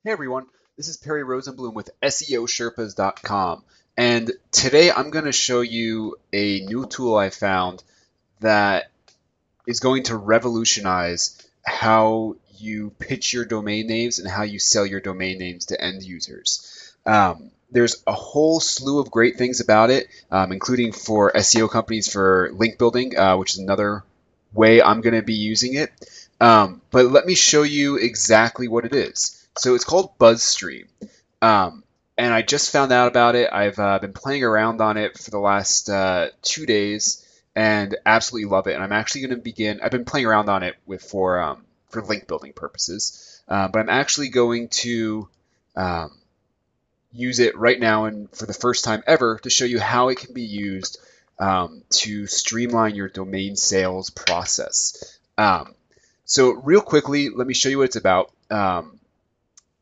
Hey everyone, this is Perry Rosenblum with SEOsherpas.com, and today I'm going to show you a new tool I found that is going to revolutionize how you pitch your domain names and how you sell your domain names to end users. There's a whole slew of great things about it, including for SEO companies for link building, which is another way I'm going to be using it. But let me show you exactly what it is. So it's called BuzzStream. And I just found out about it. I've been playing around on it for the last 2 days and absolutely love it. And I'm actually going to begin. I've been playing around on it for link building purposes, but I'm actually going to um, use it right now and for the first time ever to show you how it can be used to streamline your domain sales process. So real quickly, let me show you what it's about.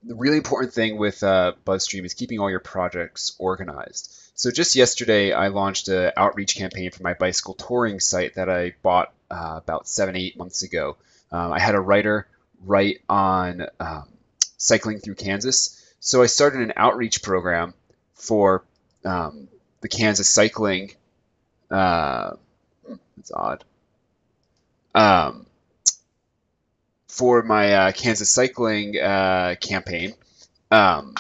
The really important thing with BuzzStream is keeping all your projects organized. So just yesterday, I launched an outreach campaign for my bicycle touring site that I bought about 7, 8 months ago. I had a writer write on cycling through Kansas. So I started an outreach program for the Kansas cycling. It's odd. Um, for my Kansas cycling campaign um,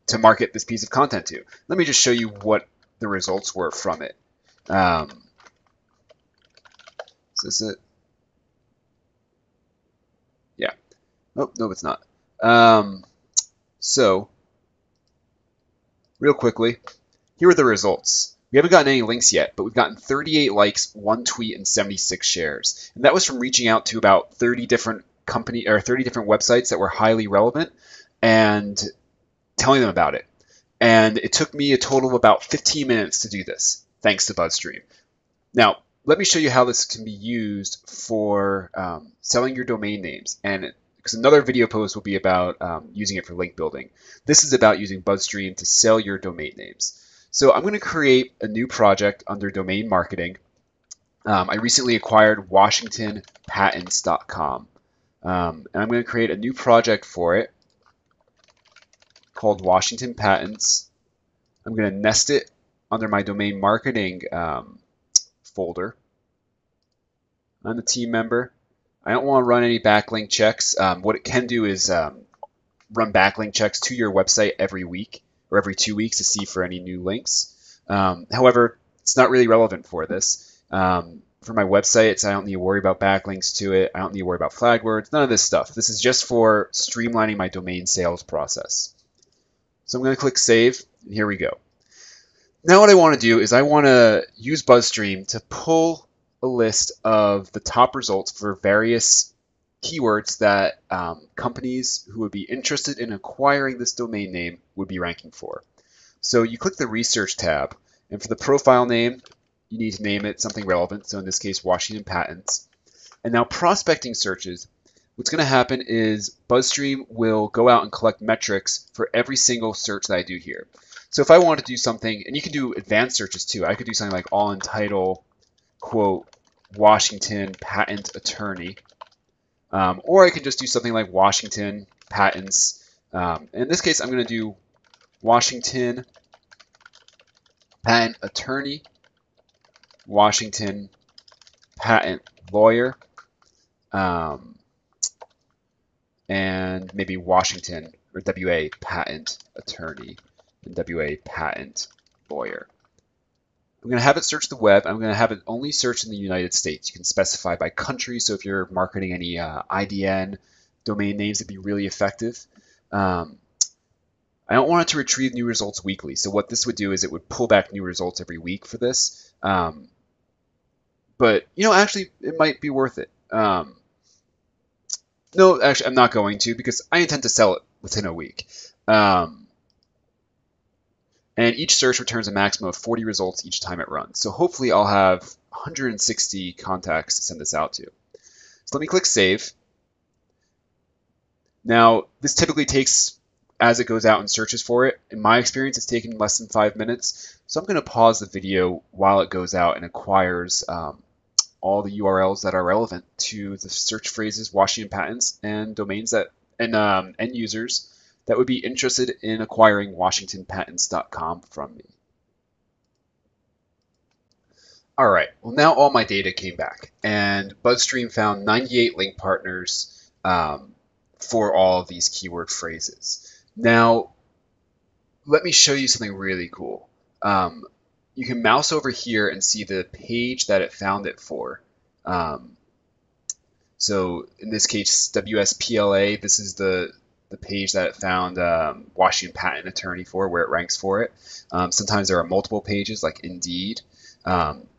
to market this piece of content to. Let me just show you what the results were from it. Is this it? Yeah. Oh, no, it's not. So, real quickly, here are the results. We haven't gotten any links yet, but we've gotten 38 likes, 1 tweet, and 76 shares. And that was from reaching out to about 30 different 30 different websites that were highly relevant and telling them about it. And it took me a total of about 15 minutes to do this, thanks to BuzzStream. Now, let me show you how this can be used for selling your domain names. And because another video post will be about using it for link building. This is about using BuzzStream to sell your domain names. So I'm going to create a new project under domain marketing. I recently acquired WashingtonPatents.com. And I'm going to create a new project for it called Washington Patents. I'm going to nest it under my domain marketing folder. I'm the team member. I don't want to run any backlink checks. What it can do is run backlink checks to your website every week or every 2 weeks to see for any new links. However, it's not really relevant for this. For my website, I don't need to worry about backlinks to it. I don't need to worry about flag words, none of this stuff. This is just for streamlining my domain sales process. So I'm going to click Save, and here we go. Now what I want to do is I want to use BuzzStream to pull a list of the top results for various keywords that companies who would be interested in acquiring this domain name would be ranking for. So you click the Research tab, and for the profile name, you need to name it something relevant. So in this case, Washington Patents. And now prospecting searches, what's going to happen is BuzzStream will go out and collect metrics for every single search that I do here. So if I want to do something, and you can do advanced searches too, I could do something like all in title, quote, Washington Patent Attorney. Or I could just do something like Washington Patents. In this case, I'm going to do Washington Patent Attorney, Washington Patent Lawyer, and maybe Washington or WA Patent Attorney and WA Patent Lawyer. I'm going to have it search the web. I'm going to have it only search in the United States. You can specify by country, so if you're marketing any IDN domain names, it'd be really effective. I don't want it to retrieve new results weekly. So what this would do is it would pull back new results every week for this. But, actually, it might be worth it. No, actually, I'm not going to because I intend to sell it within a week. And each search returns a maximum of 40 results each time it runs. So hopefully I'll have 160 contacts to send this out to. So let me click Save. Now, this typically takes, as it goes out and searches for it, in my experience, it's taken less than 5 minutes. So I'm going to pause the video while it goes out and acquires all the URLs that are relevant to the search phrases Washington Patents and domains that and end users that would be interested in acquiring WashingtonPatents.com from me. All right, well, now all my data came back, and BuzzStream found 98 link partners for all of these keyword phrases. Now, let me show you something really cool. You can mouse over here and see the page that it found it for. So in this case, WSPLA, this is the page that it found Washington Patent Attorney for, where it ranks for it. Sometimes there are multiple pages, like Indeed.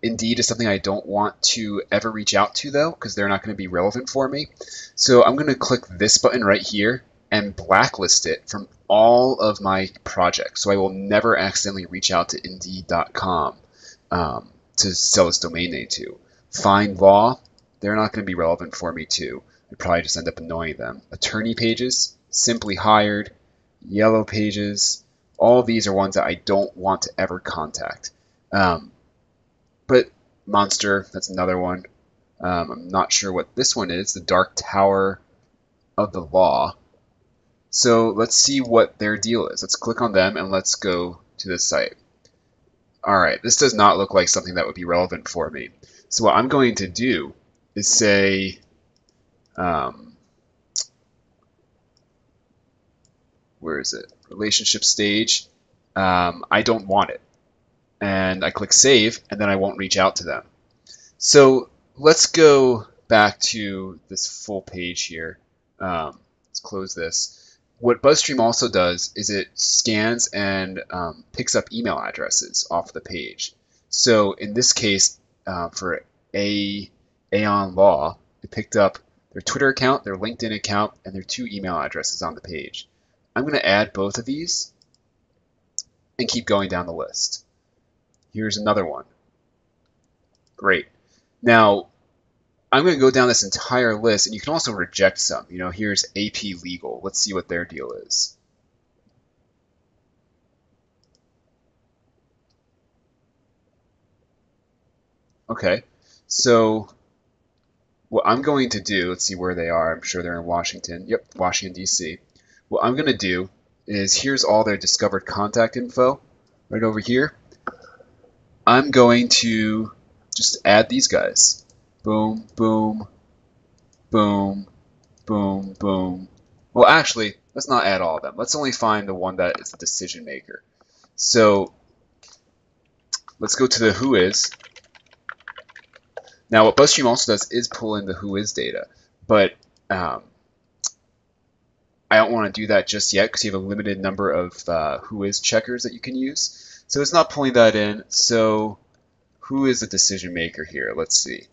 Indeed is something I don't want to ever reach out to, though, because they're not going to be relevant for me. So I'm going to click this button right here and blacklist it from all of my projects. So I will never accidentally reach out to Indeed.com to sell this domain name to. Find Law, they're not going to be relevant for me, too. I'd probably just end up annoying them. Attorney Pages, Simply Hired, Yellow Pages, all of these are ones that I don't want to ever contact. But Monster, that's another one. I'm not sure what this one is, the Dark Tower of the Law. So let's see what their deal is. Let's click on them and let's go to this site. All right, this does not look like something that would be relevant for me. So what I'm going to do is say, where is it? Relationship stage. I don't want it. And I click save, and then I won't reach out to them. So let's go back to this full page here. Let's close this. What BuzzStream also does is it scans and picks up email addresses off the page. So in this case, for Aon Law, it picked up their Twitter account, their LinkedIn account, and their 2 email addresses on the page. I'm going to add both of these and keep going down the list. Here's another one. Great. Now, I'm going to go down this entire list, and you can also reject some. You know, here's AP Legal. Let's see what their deal is. Okay, so what I'm going to do, let's see where they are. I'm sure they're in Washington. Yep, Washington, D.C. What I'm going to do is here's all their discovered contact info right over here. I'm going to just add these guys. Boom, boom, boom, boom, boom. Well, actually, let's not add all of them. Let's only find the one that is the decision maker. So let's go to the who is. Now, what BuzzStream also does is pull in the who is data, but I don't want to do that just yet because you have a limited number of who is checkers that you can use. So it's not pulling that in. So who is the decision maker here? Let's see.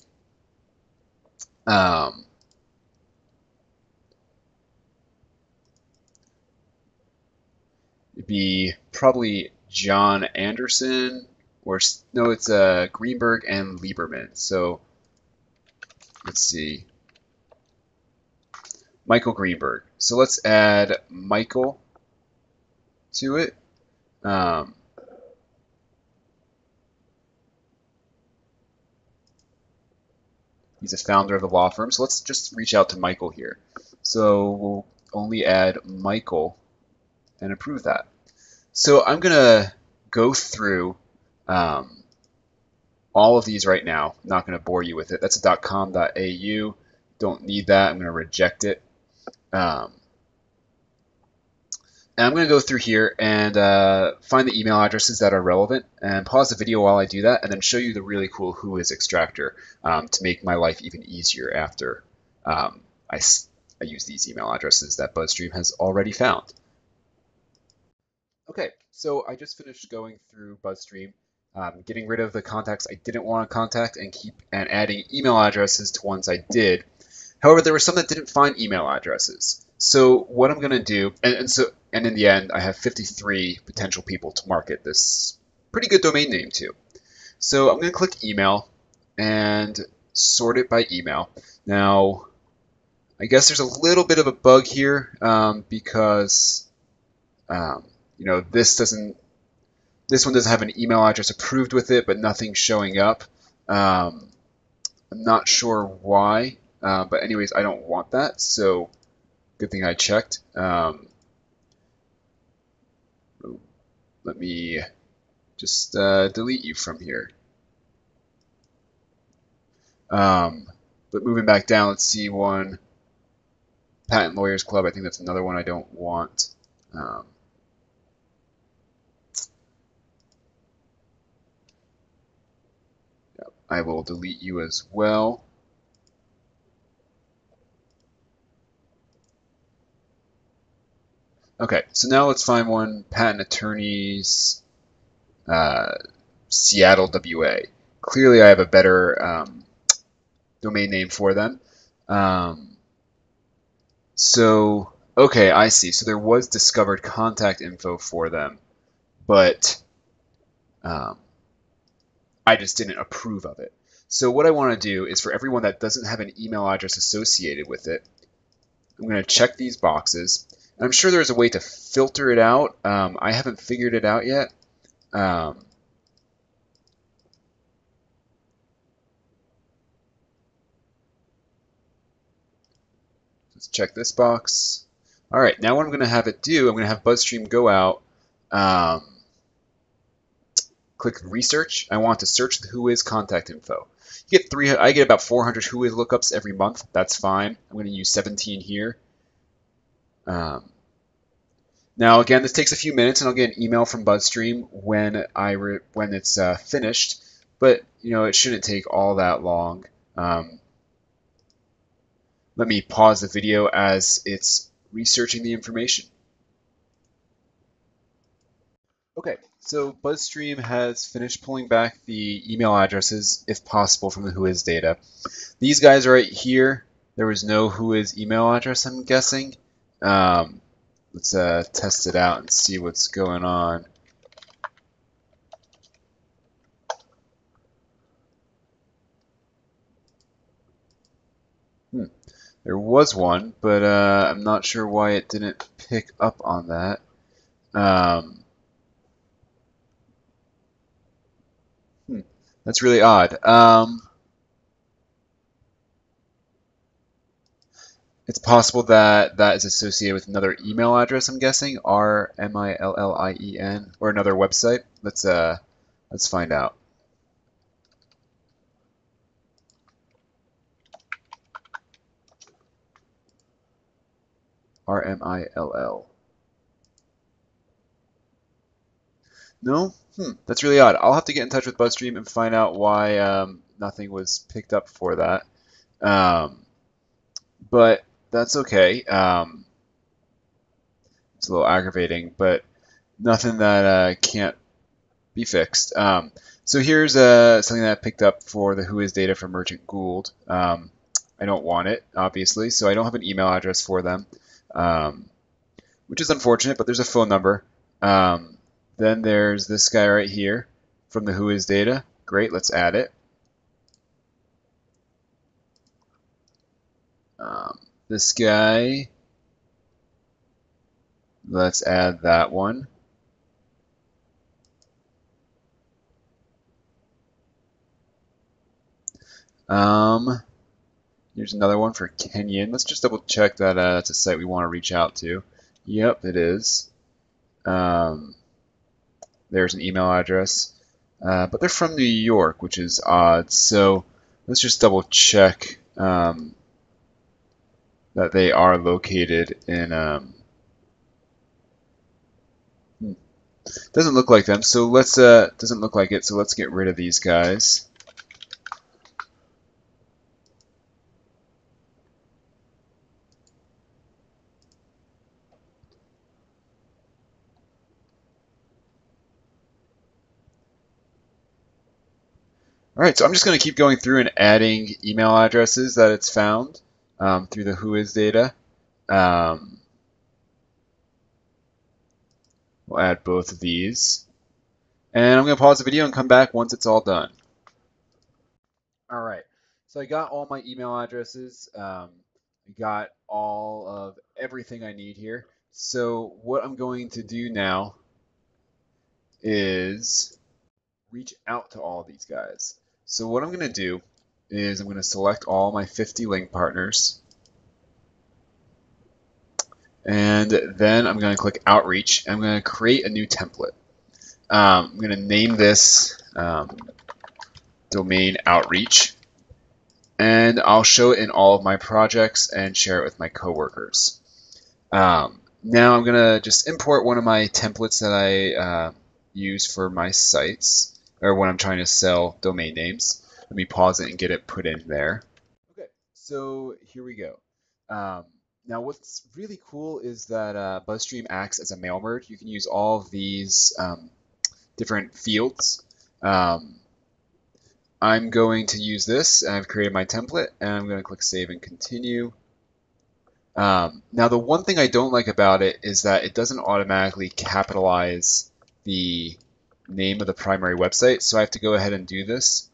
It'd be probably John Anderson, or no, it's Greenberg and Lieberman. So let's see. Michael Greenberg. So let's add Michael to it. He's a founder of the law firm. So let's just reach out to Michael here. So we'll only add Michael and approve that. So I'm going to go through all of these right now. I'm not going to bore you with it. That's a .com.au. Don't need that. I'm going to reject it. And I'm going to go through here and find the email addresses that are relevant and pause the video while I do that, and then show you the really cool who is extractor to make my life even easier after I use these email addresses that BuzzStream has already found. Okay, so I just finished going through BuzzStream, getting rid of the contacts I didn't want to contact and adding email addresses to ones I did. However, there were some that didn't find email addresses. So what I'm going to do, and in the end, I have 53 potential people to market this pretty good domain name to. So I'm going to click email and sort it by email. Now, I guess there's a little bit of a bug here because you know, this one doesn't have an email address approved with it, but nothing's showing up. I'm not sure why, but anyways, I don't want that. So good thing I checked. let me just delete you from here. But moving back down, let's see one. Patent Lawyers Club, I think that's another one I don't want. I will delete you as well. Okay, so now let's find one. Patent Attorneys, Seattle, WA. Clearly I have a better domain name for them. So, okay, I see. So there was discovered contact info for them, but I just didn't approve of it. So what I want to do is for everyone that doesn't have an email address associated with it, I'm going to check these boxes. And I'm sure there's a way to filter it out. I haven't figured it out yet. Let's check this box. All right, now what I'm going to have it do, I'm going to have BuzzStream go out, click research. I want to search the whois contact info. You get I get about 400 whois lookups every month. That's fine. I'm going to use 17 here. Now again, this takes a few minutes, and I'll get an email from BuzzStream when it's finished. But you know, it shouldn't take all that long. Let me pause the video as it's researching the information. Okay, so BuzzStream has finished pulling back the email addresses, if possible, from the whois data. These guys are right here. There was no whois email address, I'm guessing. Let's test it out and see what's going on. There was one, but I'm not sure why it didn't pick up on that. That's really odd. It's possible that that is associated with another email address, I'm guessing, RMILLIEN, or another website. Let's find out. RMILL. No? That's really odd. I'll have to get in touch with BuzzStream and find out why nothing was picked up for that. But that's okay. It's a little aggravating, but nothing that can't be fixed. So here's something that I picked up for the whois data from Merchant Gould. I don't want it, obviously, so I don't have an email address for them, which is unfortunate, but there's a phone number. Then there's this guy right here from the whois data. Great, let's add it. This guy, let's add that one. Here's another one for Kenyan. Let's just double check that that's a site we want to reach out to. Yep, it is. There's an email address. But they're from New York, which is odd. So let's just double check that they are located in... doesn't look like them, so let's... doesn't look like it, so let's get rid of these guys. All right, so I'm just going to keep going through and adding email addresses that it's found through the whois data. We'll add both of these. And I'm going to pause the video and come back once it's all done. All right, so I got all my email addresses. I got all of everything I need here. So what I'm going to do now is reach out to all these guys. So what I'm going to do is I'm going to select all my 50 link partners. And then I'm going to click Outreach. I'm going to create a new template. I'm going to name this domain outreach, and I'll show it in all of my projects and share it with my coworkers. Now I'm going to just import one of my templates that I use for my sites, or when I'm trying to sell domain names. Let me pause it and get it put in there. Okay, so here we go. Now what's really cool is that BuzzStream acts as a mail merge. You can use all of these different fields. I'm going to use this, and I've created my template, and I'm going to click Save and Continue. Now the one thing I don't like about it is that it doesn't automatically capitalize the name of the primary website, so I have to go ahead and do this.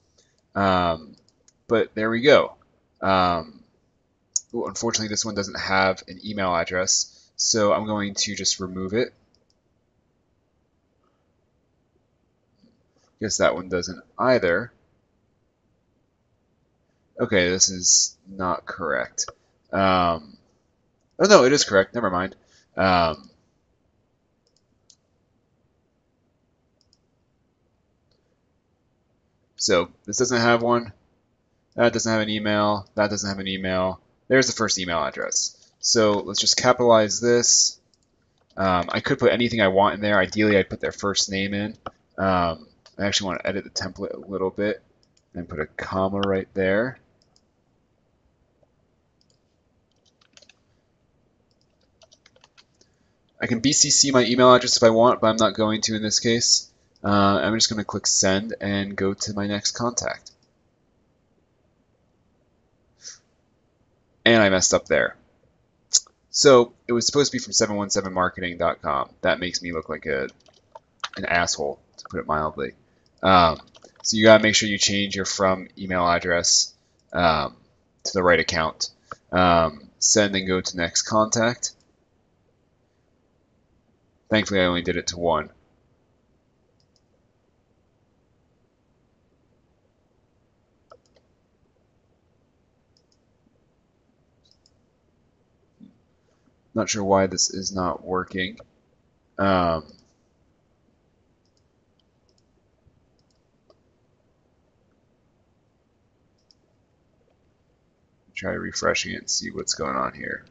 But there we go. Unfortunately, this one doesn't have an email address, so I'm going to just remove it. Guess that one doesn't either. Okay, this is not correct. Oh no, it is correct. Never mind. So this doesn't have one. That doesn't have an email. That doesn't have an email. There's the first email address. So let's just capitalize this. I could put anything I want in there. Ideally, I'd put their first name in. I actually want to edit the template a little bit and put a comma right there. I can BCC my email address if I want, but I'm not going to in this case. I'm just going to click Send and go to my next contact. And I messed up there. So it was supposed to be from 717marketing.com. That makes me look like an asshole, to put it mildly. So you gotta make sure you change your from email address to the right account. Send and go to next contact. Thankfully, I only did it to one. Not sure why this is not working. Try refreshing it and see what's going on here.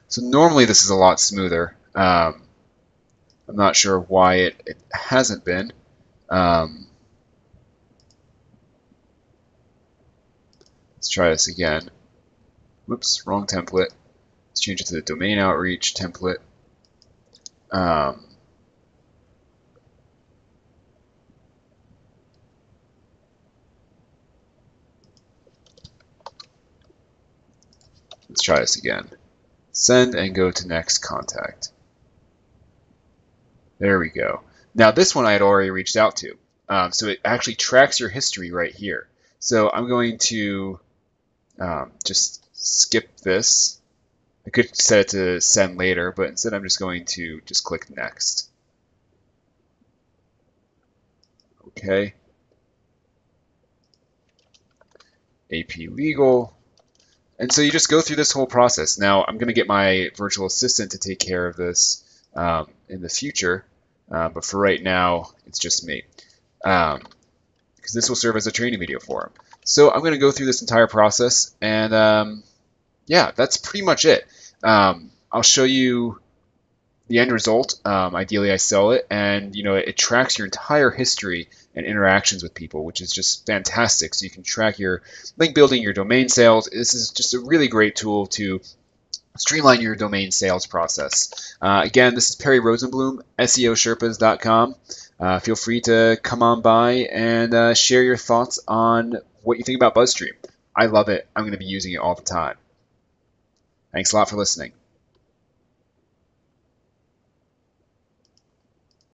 So normally this is a lot smoother. I'm not sure why it hasn't been. Let's try this again. Whoops, wrong template. Let's change it to the domain outreach template. Let's try this again. Send and go to next contact. There we go. Now this one I had already reached out to. So it actually tracks your history right here. So I'm going to just skip this. I could set it to send later, but instead I'm just going to just click next. Okay. AP legal. And so you just go through this whole process. Now I'm going to get my virtual assistant to take care of this in the future, but for right now it's just me, because this will serve as a training video for him. So I'm going to go through this entire process, and yeah, that's pretty much it. I'll show you the end result. Ideally I sell it, and it tracks your entire history and interactions with people, which is just fantastic. So you can track your link building, your domain sales. This is just a really great tool to streamline your domain sales process. Again, this is Perry Rosenblum, SEOsherpas.com. Feel free to come on by and share your thoughts on what you think about BuzzStream. I love it. I'm going to be using it all the time. Thanks a lot for listening.